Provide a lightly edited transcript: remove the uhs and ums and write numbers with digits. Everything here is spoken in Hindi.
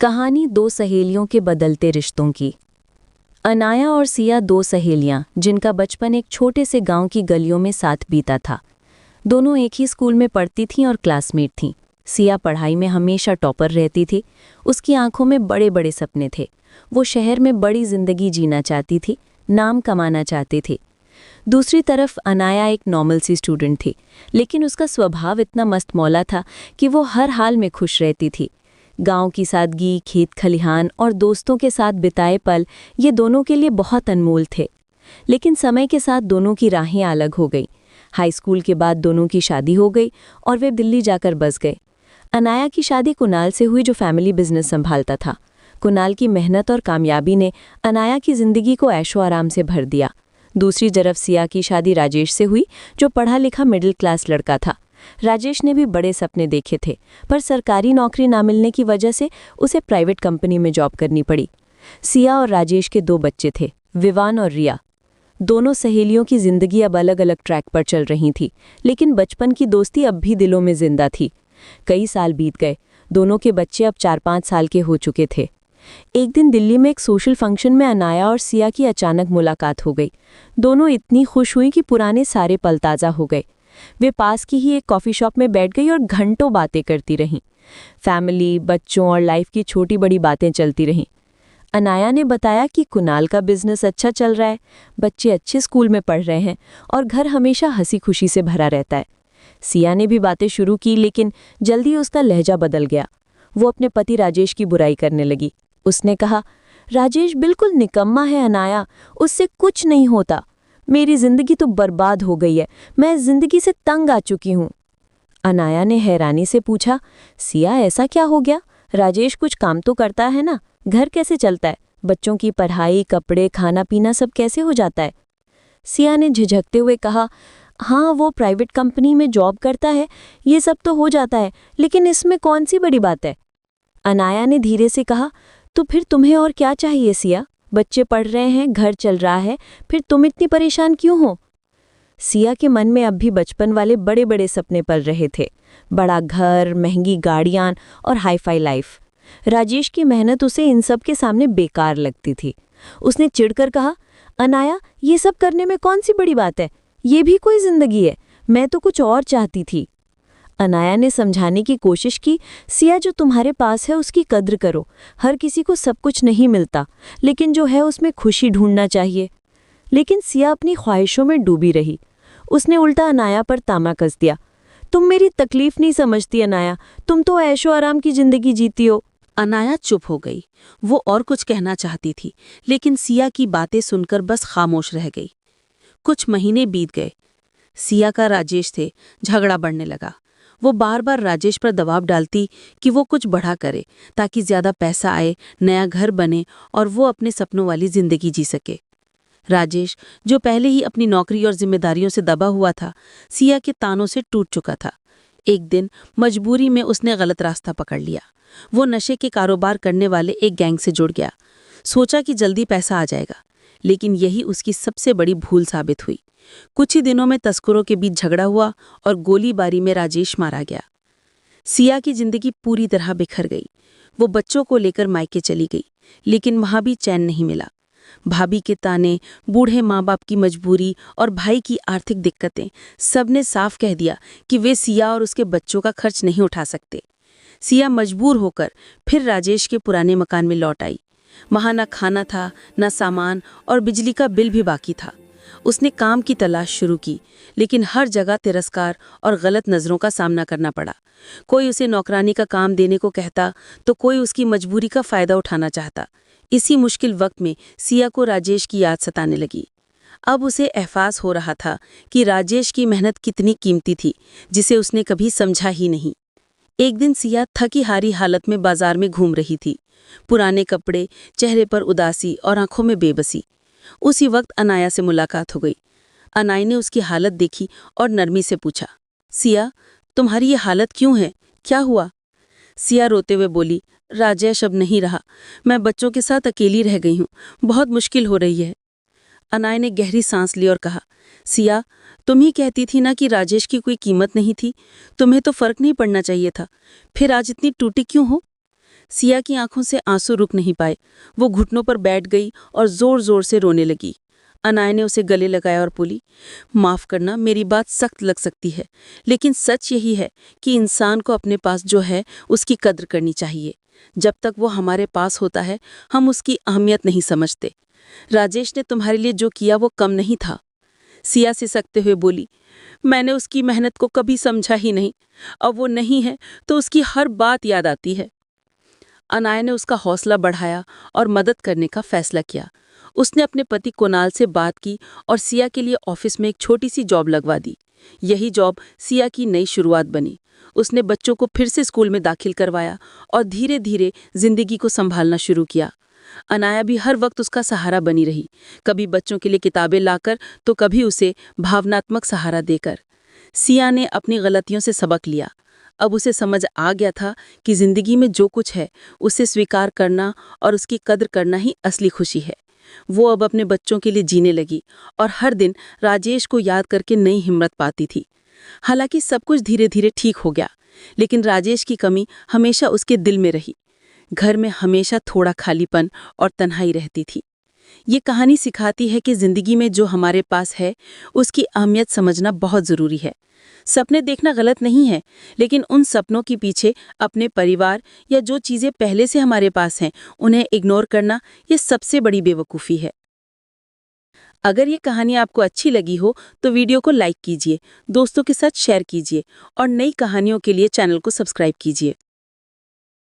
कहानी दो सहेलियों के बदलते रिश्तों की। अनाया और सिया दो सहेलियां जिनका बचपन एक छोटे से गांव की गलियों में साथ बीता था। दोनों एक ही स्कूल में पढ़ती थीं और क्लासमेट थीं। सिया पढ़ाई में हमेशा टॉपर रहती थी। उसकी आंखों में बड़े बड़े सपने थे। वो शहर में बड़ी जिंदगी जीना चाहती थी, नाम कमाना चाहती थी। दूसरी तरफ अनाया एक नॉर्मल सी स्टूडेंट थी, लेकिन उसका स्वभाव इतना मस्तमौला था कि वो हर हाल में खुश रहती थी। गांव की सादगी, खेत खलिहान और दोस्तों के साथ बिताए पल ये दोनों के लिए बहुत अनमोल थे। लेकिन समय के साथ दोनों की राहें अलग हो गई। हाई स्कूल के बाद दोनों की शादी हो गई और वे दिल्ली जाकर बस गए। अनाया की शादी कुणाल से हुई, जो फैमिली बिजनेस संभालता था। कुणाल की मेहनत और कामयाबी ने अनाया की जिंदगी को ऐशो आराम से भर दिया। दूसरी तरफ सिया की शादी राजेश से हुई, जो पढ़ा लिखा मिडिल क्लास लड़का था। राजेश ने भी बड़े सपने देखे थे, पर सरकारी नौकरी ना मिलने की वजह से उसे प्राइवेट कंपनी में जॉब करनी पड़ी। सिया और राजेश के दो बच्चे थे, विवान और रिया। दोनों सहेलियों की जिंदगी अब अलग अलग ट्रैक पर चल रही थी, लेकिन बचपन की दोस्ती अब भी दिलों में जिंदा थी। कई साल बीत गए। दोनों के बच्चे अब 4-5 साल के हो चुके थे। एक दिन दिल्ली में एक सोशल फंक्शन में अनाया और सिया की अचानक मुलाकात हो गई। दोनों इतनी खुश हुई कि पुराने सारे पल ताज़ा हो गए। वे पास की ही एक कॉफ़ी शॉप में बैठ गई और घंटों बातें करती रहीं। फैमिली, बच्चों और लाइफ की छोटी बड़ी बातें चलती रहीं। अनाया ने बताया कि कुणाल का बिजनेस अच्छा चल रहा है, बच्चे अच्छे स्कूल में पढ़ रहे हैं और घर हमेशा हंसी खुशी से भरा रहता है। सिया ने भी बातें शुरू की, लेकिन जल्दी उसका लहजा बदल गया। वो अपने पति राजेश की बुराई करने लगी। उसने कहा, राजेश बिल्कुल निकम्मा है अनाया, उससे कुछ नहीं होता। मेरी जिंदगी तो बर्बाद हो गई है, मैं जिंदगी से तंग आ चुकी हूँ। अनाया ने हैरानी से पूछा, सिया ऐसा क्या हो गया? राजेश कुछ काम तो करता है ना, घर कैसे चलता है? बच्चों की पढ़ाई, कपड़े, खाना पीना सब कैसे हो जाता है? सिया ने झिझकते हुए कहा, हाँ वो प्राइवेट कंपनी में जॉब करता है, ये सब तो हो जाता है, लेकिन इसमें कौन सी बड़ी बात है? अनाया ने धीरे से कहा, तो फिर तुम्हें और क्या चाहिए सिया? बच्चे पढ़ रहे हैं, घर चल रहा है, फिर तुम इतनी परेशान क्यों हो? सिया के मन में अब भी बचपन वाले बड़े बड़े सपने पल रहे थे। बड़ा घर, महंगी गाड़ियां और हाईफाई लाइफ। राजेश की मेहनत उसे इन सब के सामने बेकार लगती थी। उसने चिढ़कर कहा, अनाया ये सब करने में कौन सी बड़ी बात है? ये भी कोई जिंदगी है? मैं तो कुछ और चाहती थी। अनाया ने समझाने की कोशिश की, सिया जो तुम्हारे पास है उसकी कद्र करो। हर किसी को सब कुछ नहीं मिलता, लेकिन जो है उसमें खुशी ढूंढना चाहिए। लेकिन सिया अपनी ख्वाहिशों में डूबी रही। उसने उल्टा अनाया पर तामा कस दिया, तुम मेरी तकलीफ नहीं समझती अनाया, तुम तो ऐशो आराम की जिंदगी जीती हो। अनाया चुप हो गई। वो और कुछ कहना चाहती थी, लेकिन सिया की बातें सुनकर बस खामोश रह गई। कुछ महीने बीत गए। सिया का राजेश से झगड़ा बढ़ने लगा। वो बार बार राजेश पर दबाव डालती कि वो कुछ बढ़ा करे, ताकि ज्यादा पैसा आए, नया घर बने और वो अपने सपनों वाली जिंदगी जी सके। राजेश, जो पहले ही अपनी नौकरी और जिम्मेदारियों से दबा हुआ था, सिया के तानों से टूट चुका था। एक दिन मजबूरी में उसने गलत रास्ता पकड़ लिया। वो नशे के कारोबार करने वाले एक गैंग से जुड़ गया। सोचा कि जल्दी पैसा आ जाएगा, लेकिन यही उसकी सबसे बड़ी भूल साबित हुई। कुछ ही दिनों में तस्करों के बीच झगड़ा हुआ और गोलीबारी में राजेश मारा गया। सिया की जिंदगी पूरी तरह बिखर गई। वो बच्चों को लेकर मायके चली गई, लेकिन वहां भी चैन नहीं मिला। भाभी के ताने, बूढ़े माँ बाप की मजबूरी और भाई की आर्थिक दिक्कतें, सबने साफ कह दिया कि वे सिया और उसके बच्चों का खर्च नहीं उठा सकते। सिया मजबूर होकर फिर राजेश के पुराने मकान में लौट आई। वहां न खाना था, न सामान और बिजली का बिल भी बाकी था। उसने काम की तलाश शुरू की, लेकिन हर जगह तिरस्कार और गलत नज़रों का सामना करना पड़ा। कोई उसे नौकरानी का काम देने को कहता, तो कोई उसकी मजबूरी का फ़ायदा उठाना चाहता। इसी मुश्किल वक्त में सिया को राजेश की याद सताने लगी। अब उसे एहसास हो रहा था कि राजेश की मेहनत कितनी कीमती थी, जिसे उसने कभी समझा ही नहीं। एक दिन सिया थकी हारी हालत में बाजार में घूम रही थी। पुराने कपड़े, चेहरे पर उदासी और आंखों में बेबसी। उसी वक्त अनाया से मुलाकात हो गई। अनाया ने उसकी हालत देखी और नरमी से पूछा, सिया, तुम्हारी ये हालत क्यों है? क्या हुआ? सिया रोते हुए बोली, राजेश अब नहीं रहा। मैं बच्चों के साथ अकेली रह गई हूँ। बहुत मुश्किल हो रही है। अनाया ने गहरी सांस ली और कहा, सिया, तुम ही कहती थी ना कि राजेश की कोई कीमत नहीं थी। तुम्हें तो फर्क नहीं पड़ना चाहिए था। फिर आज इतनी टूटी क्यों हो? सिया की आंखों से आंसू रुक नहीं पाए। वो घुटनों पर बैठ गई और जोर जोर से रोने लगी। अनाया ने उसे गले लगाया और बोली, माफ करना, मेरी बात सख्त लग सकती है, लेकिन सच यही है कि इंसान को अपने पास जो है उसकी कद्र करनी चाहिए। जब तक वो हमारे पास होता है हम उसकी अहमियत नहीं समझते। राजेश ने तुम्हारे लिए जो किया वो कम नहीं था। सिया सिसकते हुए बोली, मैंने उसकी मेहनत को कभी समझा ही नहीं। अब वो नहीं है तो उसकी हर बात याद आती है। अनाया ने उसका हौसला बढ़ाया और मदद करने का फैसला किया। उसने अपने पति कुणाल से बात की और सिया के लिए ऑफिस में एक छोटी सी जॉब लगवा दी। यही जॉब सिया की नई शुरुआत बनी। उसने बच्चों को फिर से स्कूल में दाखिल करवाया और धीरे धीरे जिंदगी को संभालना शुरू किया। अनाया भी हर वक्त उसका सहारा बनी रही, कभी बच्चों के लिए किताबें लाकर तो कभी उसे भावनात्मक सहारा देकर। सिया ने अपनी गलतियों से सबक लिया। अब उसे समझ आ गया था कि जिंदगी में जो कुछ है उसे स्वीकार करना और उसकी कद्र करना ही असली खुशी है। वो अब अपने बच्चों के लिए जीने लगी और हर दिन राजेश को याद करके नई हिम्मत पाती थी। हालांकि सब कुछ धीरे धीरे ठीक हो गया, लेकिन राजेश की कमी हमेशा उसके दिल में रही। घर में हमेशा थोड़ा खालीपन और तन्हाई रहती थी। ये कहानी सिखाती है कि जिंदगी में जो हमारे पास है उसकी अहमियत समझना बहुत जरूरी है। सपने देखना गलत नहीं है, लेकिन उन सपनों के पीछे अपने परिवार या जो चीजें पहले से हमारे पास हैं उन्हें इग्नोर करना ये सबसे बड़ी बेवकूफ़ी है। अगर ये कहानी आपको अच्छी लगी हो तो वीडियो को लाइक कीजिए, दोस्तों के साथ शेयर कीजिए और नई कहानियों के लिए चैनल को सब्सक्राइब कीजिए।